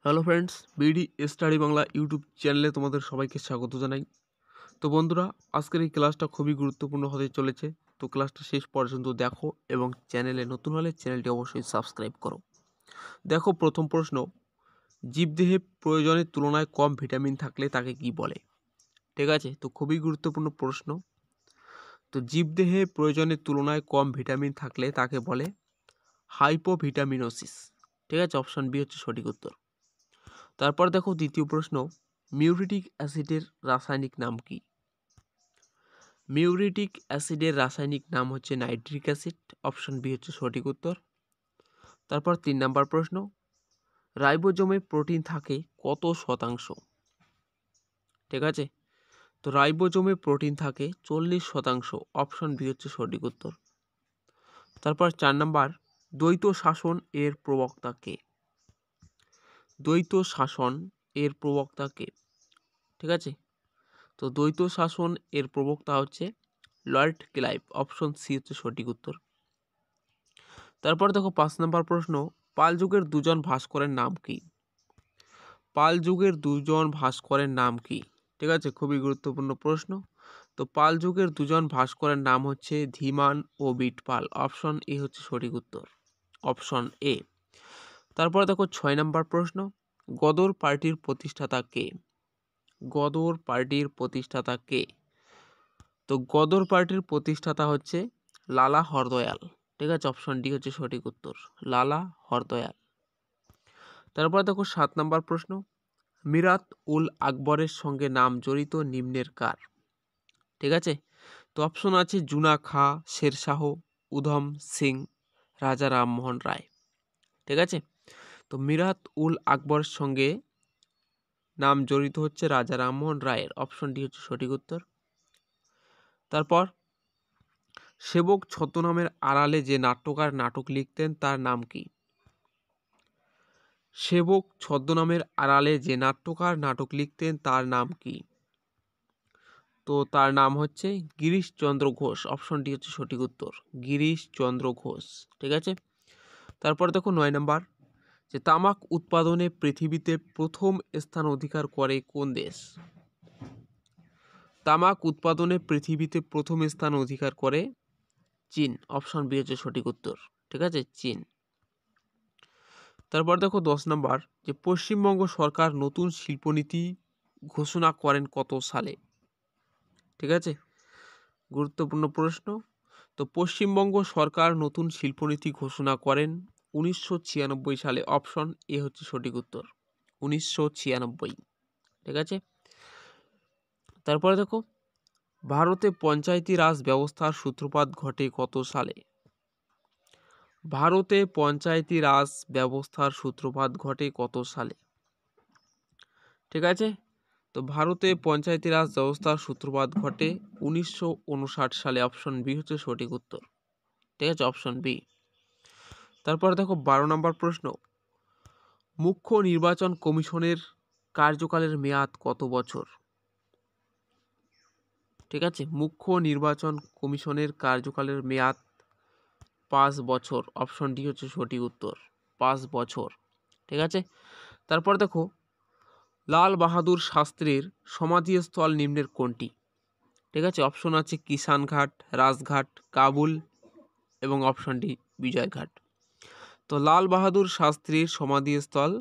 Hello friends, BD study Bangla YouTube চ্যানেলে তোমাদের সবাইকে স্বাগত জানাই। তো বন্ধুরা, আজকের এই ক্লাসটা খুবই গুরুত্বপূর্ণ হতে চলেছে। তো ক্লাসটা শেষ পর্যন্ত দেখো এবং চ্যানেলে নতুন হলে চ্যানেলটি অবশ্যই সাবস্ক্রাইব করো। দেখো, প্রথম প্রশ্ন, জীবদেহে প্রয়োজনের তুলনায় কম ভিটামিন থাকলে তাকে কি বলে? ঠিক আছে, তো খুবই গুরুত্বপূর্ণ প্রশ্ন। তো জীবদেহে প্রয়োজনের তুলনায় কম ভিটামিন থাকলে তাকে বলে হাইপোভিটামিনোসিস। ঠিক আছে, অপশন বি হচ্ছে সঠিক উত্তর। তারপর দেখো দ্বিতীয় প্রশ্ন, মিউরিটিক অ্যাসিডের রাসায়নিক নাম কি? মিউরিটিক অ্যাসিডের রাসায়নিক নাম হচ্ছে নাইট্রিক অ্যাসিড। অপশন বি হচ্ছে সঠিক উত্তর। তারপর 3 নম্বর প্রশ্ন, রাইবোজোমে প্রোটিন থাকে কত শতাংশ? ঠিক আছে, তো রাইবোজোমে প্রোটিন থাকে 40%। অপশন বি হচ্ছে সঠিক উত্তর। তারপর 4 নম্বর, দ্বৈত শাসন এর প্রবক্তা কে? দ্বৈত শাসন এর প্রবক্তা কে? ঠিক আছে, তো দ্বৈত শাসন এর প্রবক্তা হচ্ছে লর্ড ক্লাইভ। অপশন সি হচ্ছে সঠিক উত্তর। তারপর দেখো 5 নম্বর প্রশ্ন, পাল যুগের দুজন ভাস্করের নাম কি? পাল যুগের দুজন ভাস্করের নাম কি? ঠিক আছে, খুবই গুরুত্বপূর্ণ প্রশ্ন। তো পাল যুগের দুজন ভাস্করের নাম হচ্ছে ধীমান ও বিটপাল। অপশন এ হচ্ছে সঠিক উত্তর, অপশন এ। তারপর দেখো 6 নম্বর প্রশ্ন, গদর পার্টির প্রতিষ্ঠাতা কে? গদর পার্টির প্রতিষ্ঠাতা কে? তো গদর পার্টির প্রতিষ্ঠাতা হচ্ছে লালা হরদয়াল। ঠিক আছে, অপশন ডি হচ্ছে সঠিক উত্তর, লালা হরদয়াল। তারপর দেখো 7 নম্বর প্রশ্ন, মিরাত উল আকবরের সঙ্গে নাম জড়িত নিম্নের কার? ঠিক আছে, তো অপশন আছে জুনা খাঁ, শেরশাহ, উধম সিং, রাজা রামমোহন রায়। ঠিক আছে, তো মিরাত উল আকবরের সঙ্গে নাম জড়িত হচ্ছে রাজা রামমোহন রায়ের। অপশন ডি হচ্ছে সঠিক উত্তর। তারপর সেবক ছদ্মনামের আড়ালে যে নাট্যকার নাটক লিখতেন তার নাম কি? সেবক ছদ্মনামের আড়ালে যে নাট্যকার নাটক লিখতেন তার নাম কি? তো তার নাম হচ্ছে গিরিশচন্দ্র ঘোষ। অপশন ডি হচ্ছে সঠিক উত্তর, গিরিশচন্দ্র ঘোষ। ঠিক আছে, তারপর দেখো 9 নম্বর, যে তামাক উৎপাদনে পৃথিবীতে প্রথম স্থান অধিকার করে কোন দেশ? তামাক উৎপাদনে পৃথিবীতে প্রথম স্থান অধিকার করে চীন। অপশন বি হচ্ছে সঠিক উত্তর। ঠিক আছে, চীন। তারপর দেখো 10 নম্বর, যে পশ্চিমবঙ্গ সরকার নতুন শিল্পনীতি ঘোষণা করেন কত সালে? ঠিক আছে, গুরুত্বপূর্ণ প্রশ্ন। তো পশ্চিমবঙ্গ সরকার নতুন শিল্পনীতি ঘোষণা করেন 1996 সালে। অপশন এ হচ্ছে সঠিক উত্তর, 1996। ঠিক আছে, তারপরে দেখো, ভারতে পঞ্চায়েতি রাজ ব্যবস্থার সূত্রপাত ঘটে কত সালে? ভারতে পঞ্চায়েতি রাজ ব্যবস্থার সূত্রপাত ঘটে কত সালে? ঠিক আছে, তো ভারতে পঞ্চায়েতি রাজ ব্যবস্থার সূত্রপাত ঘটে 1959 সালে। অপশন বি হচ্ছে সঠিক উত্তর। ঠিক আছে, অপশন বি। তারপর দেখো 12 নম্বর প্রশ্ন, মুখ্য নির্বাচন কমিশনের কার্যকালের মেয়াদ কত বছর? ঠিক আছে, মুখ্য নির্বাচন কমিশনের কার্যকালের মেয়াদ 5 বছর। অপশন ডি হচ্ছে সঠিক উত্তর, 5 বছর। ঠিক আছে, তারপর দেখো, লাল বাহাদুর শাস্ত্রীর সমাধিস্থল নিম্নের কোনটি? ঠিক আছে, অপশন আছে কিষানঘাট, রাজঘাট, কাবুল এবং অপশন ডি বিজয়ঘাট। তো লাল বাহাদুর শাস্ত্রীর সমাধিস্থল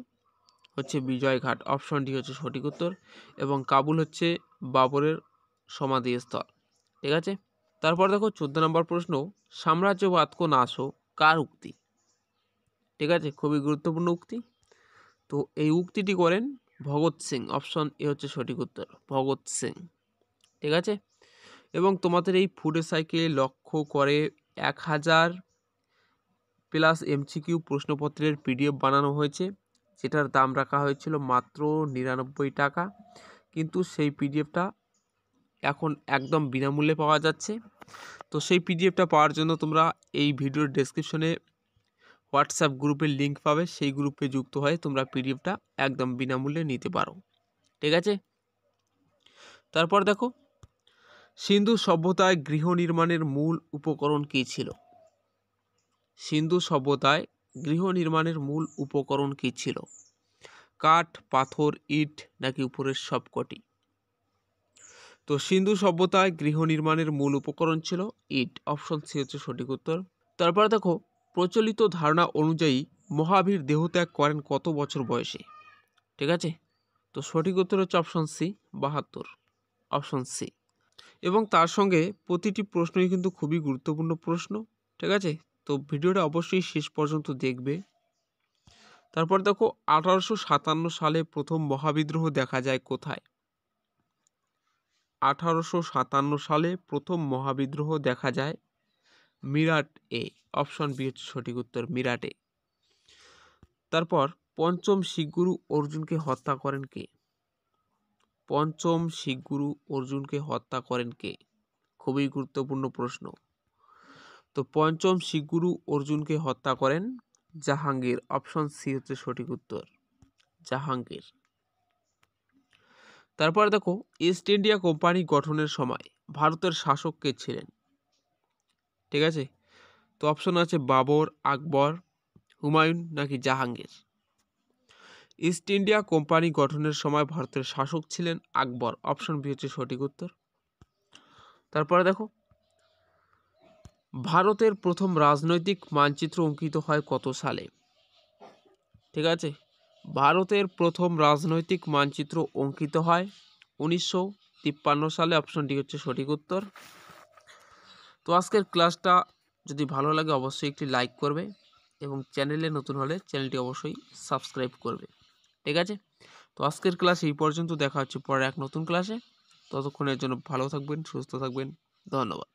হচ্ছে বিজয়ঘাট। অপশন ডি হচ্ছে সঠিক উত্তর, এবং কাবুল হচ্ছে বাবরের সমাধিস্থল। ঠিক আছে, তারপর দেখো 14 নম্বর প্রশ্ন, সাম্রাজ্যবাদ কো নাশো কার উক্তি? ঠিক আছে, খুবই গুরুত্বপূর্ণ উক্তি। তো এই উক্তিটি করেন ভগৎ সিং। অপশন এ হচ্ছে সঠিক উত্তর, ভগৎ সিং। ঠিক আছে, এবং তোমাদের এই ফুড সাইকেল লক্ষ্য করে 1000 প্লাস এমসিকিউ প্রশ্নপত্রের পিডিএফ বানানো হয়েছে, যেটার দাম রাখা হয়েছিল মাত্র 99 টাকা, কিন্তু সেই পিডিএফটা এখন একদম বিনামূল্যে পাওয়া যাচ্ছে। তো সেই পিডিএফটা পাওয়ার জন্য তোমরা এই ভিডিওর ডেসক্রিপশনে হোয়াটসঅ্যাপ গ্রুপের লিঙ্ক পাবে, সেই গ্রুপে যুক্ত হয়ে তোমরা পিডিএফটা একদম বিনামূল্যে নিতে পারো। ঠিক আছে, তারপর দেখো, সিন্ধু সভ্যতায় গৃহ নির্মাণের মূল উপকরণ কী ছিল? সিন্ধু সভ্যতায় গৃহ নির্মাণের মূল উপকরণ কী ছিল? কাঠ, পাথর, ইট নাকি উপরের সবকটি? তো সিন্ধু সভ্যতায় গৃহ নির্মাণের মূল উপকরণ ছিল ইট, অপশন সি হচ্ছে সঠিক উত্তর। তারপরে দেখো, প্রচলিত ধারণা অনুযায়ী মহাবীর দেহত্যাগ করেন কত বছর বয়সে? ঠিক আছে, তো সঠিক উত্তর হচ্ছে অপশন সি 72, অপশন সি। এবং তার সঙ্গে প্রতিটি প্রশ্নই কিন্তু খুবই গুরুত্বপূর্ণ প্রশ্ন। ঠিক আছে, তো ভিডিওটা অবশ্যই শেষ পর্যন্ত দেখবে। তারপর দেখো, 1857 সালে প্রথম মহাবিদ্রোহ দেখা যায় কোথায়? 1857 সালে প্রথম মহাবিদ্রোহ দেখা যায় মিরাট এ, অপশন বি হচ্ছে সঠিক উত্তর, মিরাটে। তারপর পঞ্চম শিখ গুরু অর্জুনকে হত্যা করেন কে? পঞ্চম শিখ গুরু অর্জুনকে হত্যা করেন কে? খুবই গুরুত্বপূর্ণ প্রশ্ন। তো পঞ্চম শিখ গুরু অর্জুনকে হত্যা করেন জাহাঙ্গীর, অপশন সি হচ্ছে সঠিক উত্তর, জাহাঙ্গীর। তারপর দেখো, ইস্ট ইন্ডিয়া কোম্পানি গঠনের সময় ভারতের শাসক কে ছিলেন? ঠিক আছে, তো অপশন আছে বাবর, আকবর, হুমায়ুন নাকি জাহাঙ্গীর। ইস্ট ইন্ডিয়া কোম্পানি গঠনের সময় ভারতের শাসক ছিলেন আকবর, অপশন বি হচ্ছে সঠিক উত্তর। তারপরে দেখো, ভারতের প্রথম রাজনৈতিক মানচিত্র অঙ্কিত হয় কত সালে? ঠিক আছে, ভারতের প্রথম রাজনৈতিক মানচিত্র অঙ্কিত হয় 1953 সালে, অপশন ডি হচ্ছে সঠিক উত্তর। তো আজকের ক্লাসটা যদি ভালো লাগে অবশ্যই একটি লাইক করবে এবং চ্যানেলে নতুন হলে চ্যানেলটি অবশ্যই সাবস্ক্রাইব করবে। ঠিক আছে, তো আজকের ক্লাস এই পর্যন্ত, দেখা হচ্ছে পরে এক নতুন ক্লাসে। ততক্ষণের জন্য ভালো থাকবেন, সুস্থ থাকবেন, ধন্যবাদ।